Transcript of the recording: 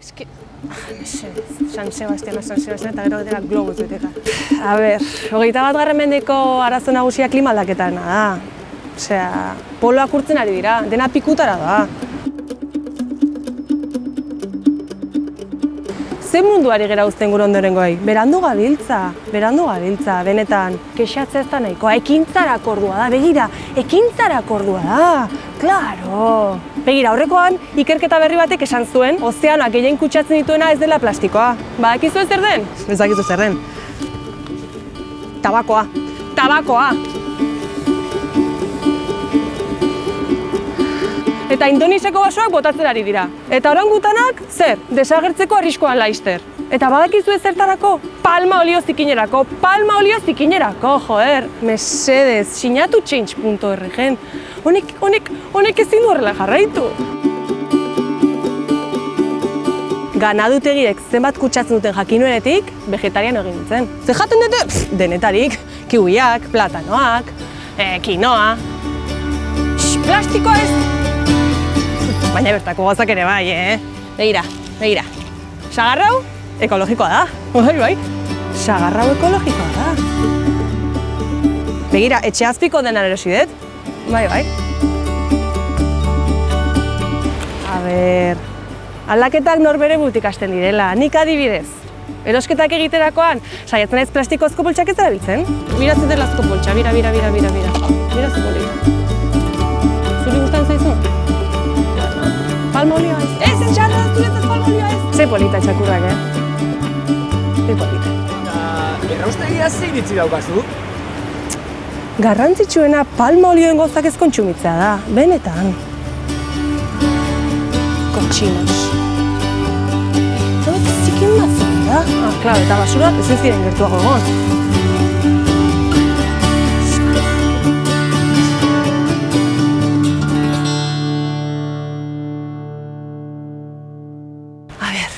Eski... San Sebastian eta gero dela globuz beteka. A ber, 21. mendeko arazo nagusia klima aldaketana da. Osea, poloak urtzen ari dira, dena pikutara da. Ze munduari gera uzten gure ondorengoei? Berandu gabiltza, benetan. Kexatzea ez da nahikoa, ekintzarako ordua da, begira, ekintzarako ordua da. Klaro! Begira, aurrekoan, ikerketa berri batek esan zuen, ozeanoak gehien kutsatzen dituena ez dela plastikoa. Badakizu zer den? Ez dakizu zer den. Tabakoa. Tabakoa! Eta Indonesiako basoak botatzen ari dira. Eta orangutanak, zer? Desagertzeko arriskoan laizter. Eta badakizu ezertarako? Palma olio zikinerako, joder! Mesedez, sinatu change.org-en. Honek ezin du horrela jarraitu. Ganadutegiek zenbat kutsatzen duten jakinuenetik, vegetariano egin nintzen. Zer jaten dute? Denetarik, kiwiak, platanoak, quinoa. Plastikoa ez! Baina bertako gozak ere bai, Begira. Sagarrau, ekologikoa da. Bai. Sagarrau ekologikoa da. Begira, etxe azpiko denan erosi dut. Bai. A ber... Aldaketak norbere butik hasten direla, nik adibidez. Erosketak egiterakoan, saiatzen ez plastikozko poltsak ez erabiltzen. Miratzen dela azko poltsa, bira. Mira ze polita. Zuri gustan zaizu? Palma olioa ez. Ez txarra, zuretzat palma olioa ez. Ze polita txakurrak, Ze polita. Erraustegia zein itzi daukazu? Garrantzitsuena palma olioen gozak ez kontsumitzea da, benetan. Kotxinos. Zauek zikin batzen da? Klar, eta basura ez ziren gertuago egon. A ber,